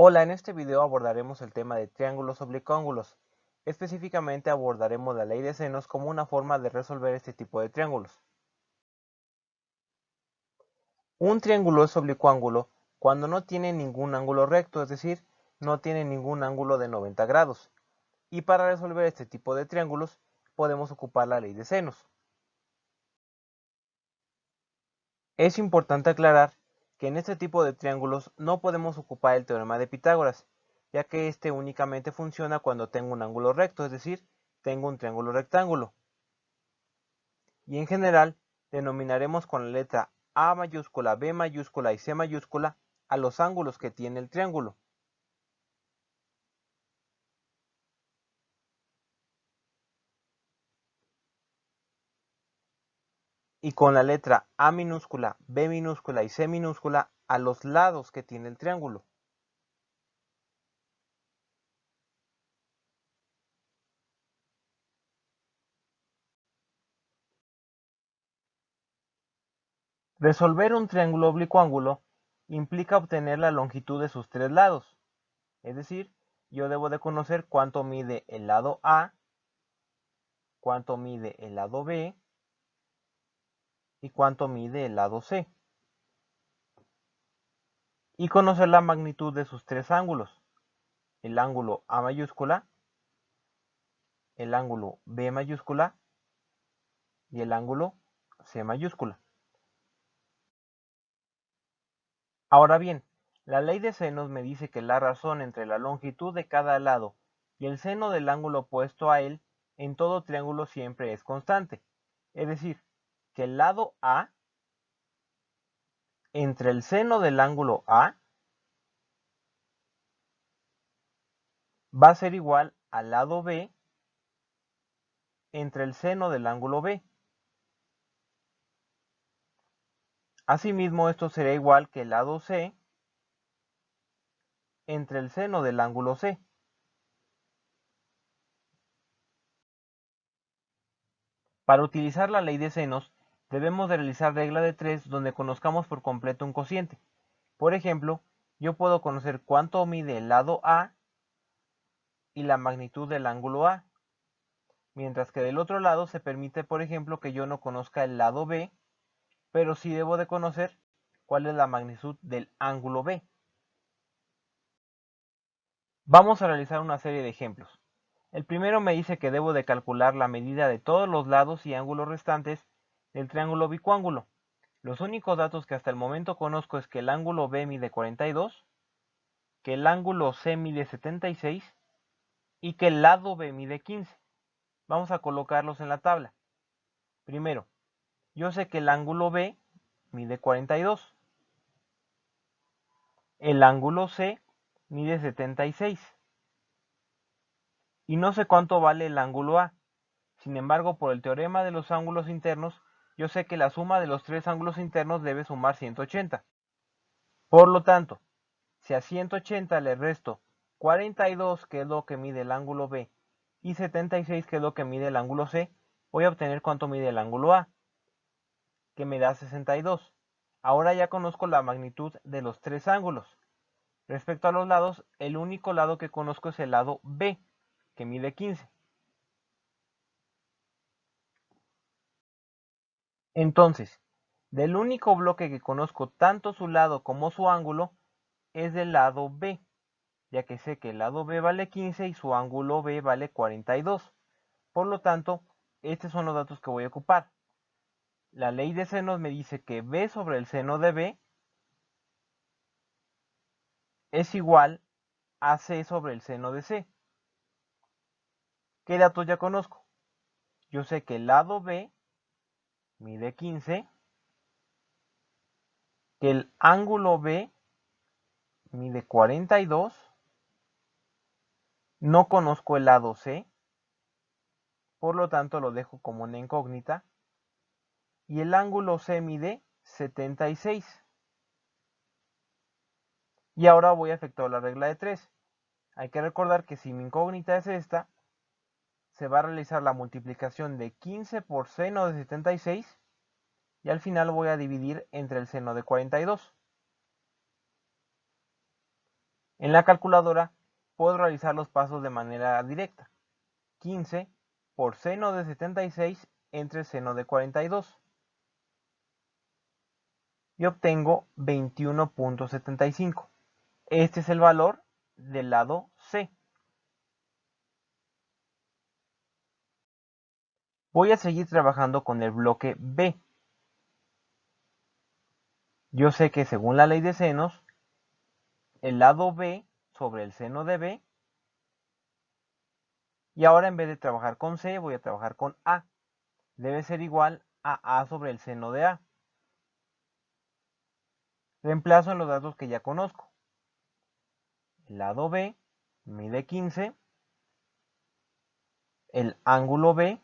Hola, en este video abordaremos el tema de triángulos oblicuángulos. Específicamente abordaremos la ley de senos como una forma de resolver este tipo de triángulos. Un triángulo es oblicuángulo cuando no tiene ningún ángulo recto, es decir, no tiene ningún ángulo de 90 grados. Y para resolver este tipo de triángulos podemos ocupar la ley de senos. Es importante aclarar que en este tipo de triángulos no podemos ocupar el teorema de Pitágoras, ya que este únicamente funciona cuando tengo un ángulo recto, es decir, tengo un triángulo rectángulo. Y en general, denominaremos con la letra A mayúscula, B mayúscula y C mayúscula a los ángulos que tiene el triángulo. Y con la letra A minúscula, B minúscula y C minúscula a los lados que tiene el triángulo. Resolver un triángulo oblicuángulo implica obtener la longitud de sus tres lados. Es decir, yo debo de conocer cuánto mide el lado A, cuánto mide el lado B y cuánto mide el lado C. Y conocer la magnitud de sus tres ángulos. El ángulo A mayúscula, el ángulo B mayúscula y el ángulo C mayúscula. Ahora bien, la ley de senos me dice que la razón entre la longitud de cada lado y el seno del ángulo opuesto a él en todo triángulo siempre es constante. Es decir, que el lado A entre el seno del ángulo A va a ser igual al lado B entre el seno del ángulo B. Asimismo, esto será igual que el lado C entre el seno del ángulo C. Para utilizar la ley de senos, debemos de realizar regla de 3 donde conozcamos por completo un cociente. Por ejemplo, yo puedo conocer cuánto mide el lado A y la magnitud del ángulo A, mientras que del otro lado se permite, por ejemplo, que yo no conozca el lado B, pero sí debo de conocer cuál es la magnitud del ángulo B. Vamos a realizar una serie de ejemplos. El primero me dice que debo de calcular la medida de todos los lados y ángulos restantes del triángulo bicuángulo. Los únicos datos que hasta el momento conozco es que el ángulo B mide 42, que el ángulo C mide 76 y que el lado B mide 15. Vamos a colocarlos en la tabla. Primero, yo sé que el ángulo B mide 42. El ángulo C mide 76. Y no sé cuánto vale el ángulo A. Sin embargo, por el teorema de los ángulos internos, yo sé que la suma de los tres ángulos internos debe sumar 180. Por lo tanto, si a 180 le resto 42, que es lo que mide el ángulo B, y 76, que es lo que mide el ángulo C, voy a obtener cuánto mide el ángulo A, que me da 62. Ahora ya conozco la magnitud de los tres ángulos. Respecto a los lados, el único lado que conozco es el lado B, que mide 15. Entonces, del único bloque que conozco tanto su lado como su ángulo es del lado B, ya que sé que el lado B vale 15 y su ángulo B vale 42. Por lo tanto, estos son los datos que voy a ocupar. La ley de senos me dice que B sobre el seno de B es igual a C sobre el seno de C. ¿Qué datos ya conozco? Yo sé que el lado B mide 15, que el ángulo B mide 42, no conozco el lado C, por lo tanto lo dejo como una incógnita, y el ángulo C mide 76. Y ahora voy a efectuar la regla de 3. Hay que recordar que si mi incógnita es esta, se va a realizar la multiplicación de 15 por seno de 76 y al final voy a dividir entre el seno de 42. En la calculadora puedo realizar los pasos de manera directa. 15 por seno de 76 entre seno de 42. Y obtengo 21.75. Este es el valor del lado C. Voy a seguir trabajando con el bloque B. Yo sé que según la ley de senos, el lado B sobre el seno de B, y ahora en vez de trabajar con C, voy a trabajar con A. Debe ser igual a A sobre el seno de A. Reemplazo en los datos que ya conozco. El lado B mide 15, el ángulo B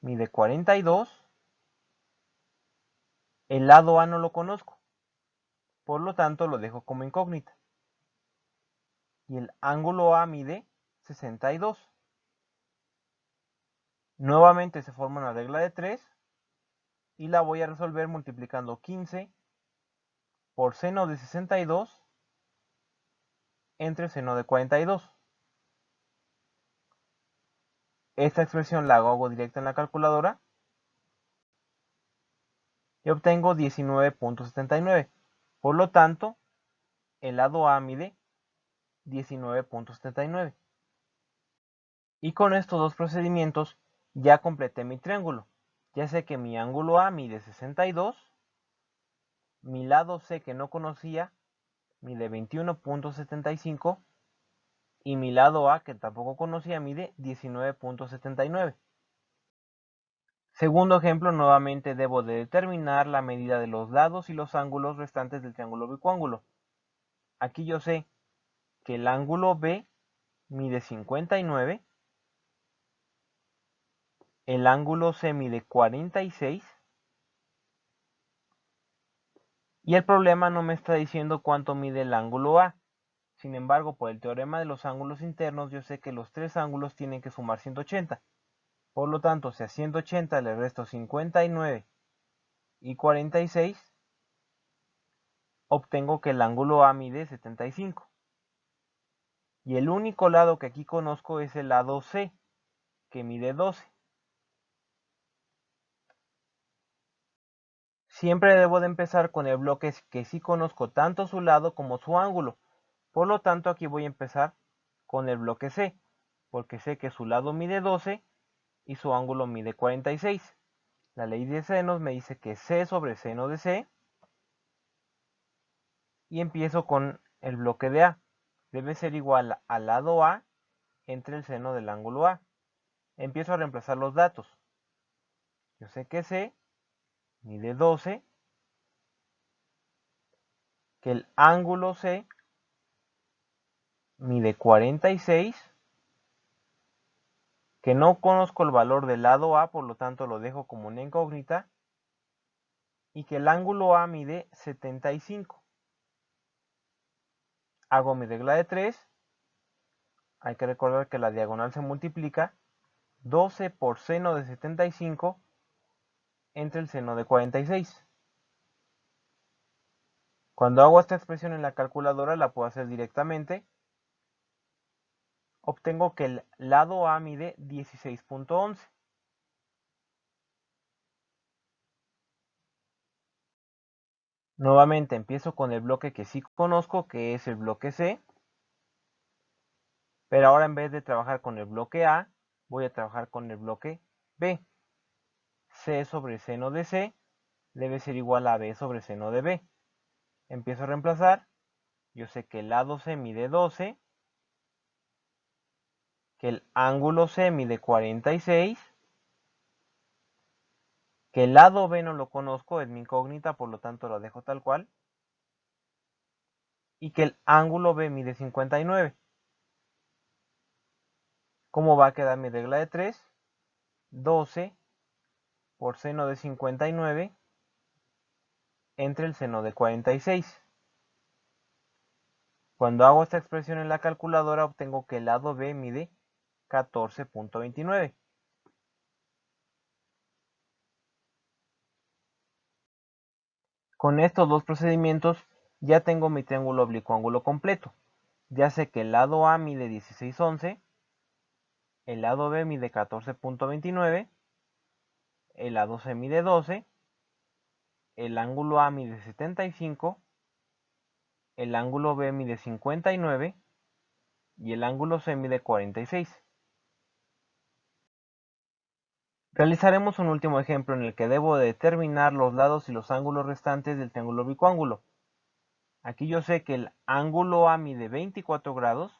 mide 42, el lado A no lo conozco, por lo tanto lo dejo como incógnita. Y el ángulo A mide 62. Nuevamente se forma una regla de 3 y la voy a resolver multiplicando 15 por seno de 62 entre seno de 42. Esta expresión la hago directa en la calculadora y obtengo 19.79. Por lo tanto, el lado A mide 19.79. Y con estos dos procedimientos ya completé mi triángulo. Ya sé que mi ángulo A mide 62, mi lado C que no conocía mide 21.75 y mi lado A que tampoco conocía mide 19.79. Segundo ejemplo, nuevamente debo de determinar la medida de los lados y los ángulos restantes del triángulo bicuángulo. Aquí yo sé que el ángulo B mide 59, el ángulo C mide 46 y el problema no me está diciendo cuánto mide el ángulo A. Sin embargo, por el teorema de los ángulos internos, yo sé que los tres ángulos tienen que sumar 180. Por lo tanto, si a 180 le resto 59 y 46, obtengo que el ángulo A mide 75. Y el único lado que aquí conozco es el lado C, que mide 12. Siempre debo de empezar con el bloque que sí conozco tanto su lado como su ángulo. Por lo tanto, aquí voy a empezar con el bloque C, porque sé que su lado mide 12 y su ángulo mide 46. La ley de senos me dice que C sobre seno de C. Y empiezo con el bloque de A. Debe ser igual al lado A entre el seno del ángulo A. Empiezo a reemplazar los datos. Yo sé que C mide 12, que el ángulo C mide 46, que no conozco el valor del lado A, por lo tanto lo dejo como una incógnita, y que el ángulo A mide 75. Hago mi regla de 3. Hay que recordar que la diagonal se multiplica. 12 por seno de 75 entre el seno de 46. Cuando hago esta expresión en la calculadora la puedo hacer directamente. Obtengo que el lado A mide 16.11. Nuevamente empiezo con el bloque que sí conozco, que es el bloque C. Pero ahora en vez de trabajar con el bloque A, voy a trabajar con el bloque B. C sobre seno de C debe ser igual a B sobre seno de B. Empiezo a reemplazar. Yo sé que el lado C mide 12, que el ángulo C mide 46, que el lado B no lo conozco, es mi incógnita, por lo tanto lo dejo tal cual, y que el ángulo B mide 59. ¿Cómo va a quedar mi regla de 3? 12 por seno de 59 entre el seno de 46. Cuando hago esta expresión en la calculadora obtengo que el lado B mide 14.29. Con estos dos procedimientos ya tengo mi triángulo oblicuo ángulo completo. Ya sé que el lado A mide 16,11, el lado B mide 14,29, el lado C mide 12, el ángulo A mide 75, el ángulo B mide 59 y el ángulo C mide 46. Realizaremos un último ejemplo en el que debo determinar los lados y los ángulos restantes del triángulo bicuángulo. Aquí yo sé que el ángulo A mide 24 grados,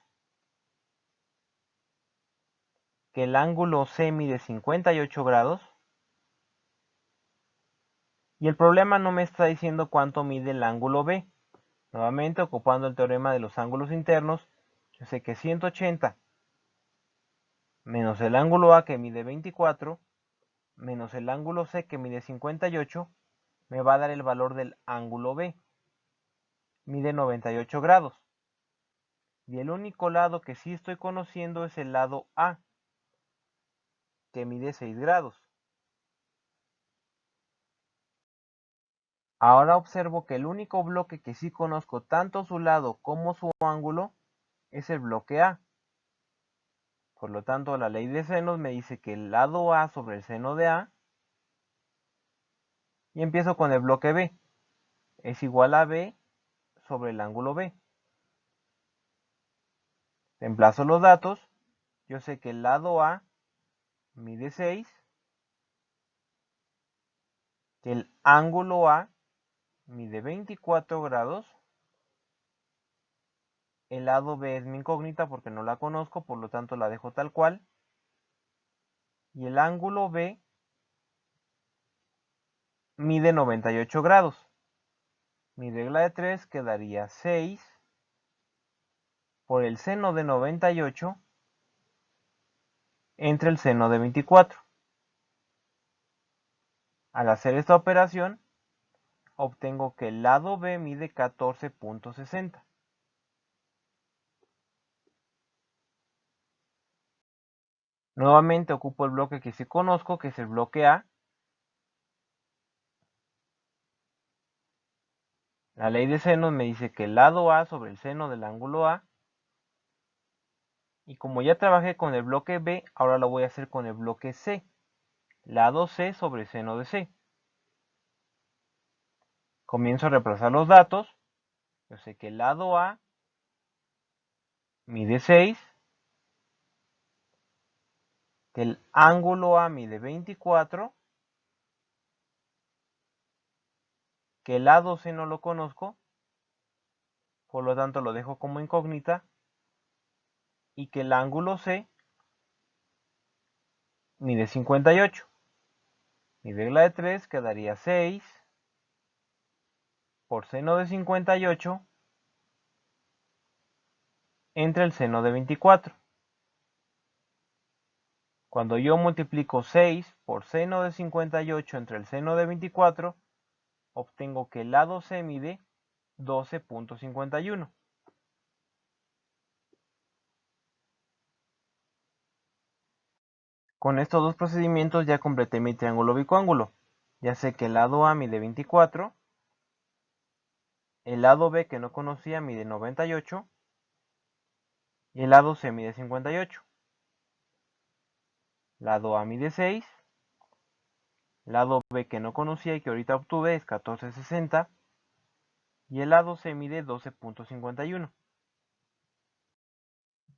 que el ángulo C mide 58 grados, y el problema no me está diciendo cuánto mide el ángulo B. Nuevamente, ocupando el teorema de los ángulos internos, yo sé que 180 menos el ángulo A que mide 24 menos el ángulo C que mide 58 me va a dar el valor del ángulo B. Mide 98 grados. Y el único lado que sí estoy conociendo es el lado A, que mide 6 grados. Ahora observo que el único bloque que sí conozco tanto su lado como su ángulo es el bloque A. Por lo tanto, la ley de senos me dice que el lado A sobre el seno de A, y empiezo con el bloque B, es igual a B sobre el ángulo B. Reemplazo los datos, yo sé que el lado A mide 6, que el ángulo A mide 24 grados, el lado B es mi incógnita porque no la conozco, por lo tanto la dejo tal cual, y el ángulo B mide 98 grados. Mi regla de 3 quedaría 6 por el seno de 98 entre el seno de 24. Al hacer esta operación, obtengo que el lado B mide 14,60. Nuevamente ocupo el bloque que sí conozco, que es el bloque A. La ley de senos me dice que el lado A sobre el seno del ángulo A. Y como ya trabajé con el bloque B, ahora lo voy a hacer con el bloque C. Lado C sobre seno de C. Comienzo a reemplazar los datos. Yo sé que el lado A mide 6, que el ángulo A mide 24, que el lado C no lo conozco, por lo tanto lo dejo como incógnita, y que el ángulo C mide 58. Mi regla de 3 quedaría 6 por seno de 58 entre el seno de 24. Cuando yo multiplico 6 por seno de 58 entre el seno de 24, obtengo que el lado C mide 12,51. Con estos dos procedimientos ya completé mi triángulo bicuángulo. Ya sé que el lado A mide 24, el lado B que no conocía mide 98 y el lado C mide 58. Lado A mide 6, lado B que no conocía y que ahorita obtuve es 14,60 y el lado C mide 12,51.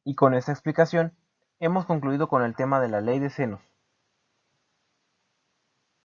Y con esta explicación hemos concluido con el tema de la ley de senos.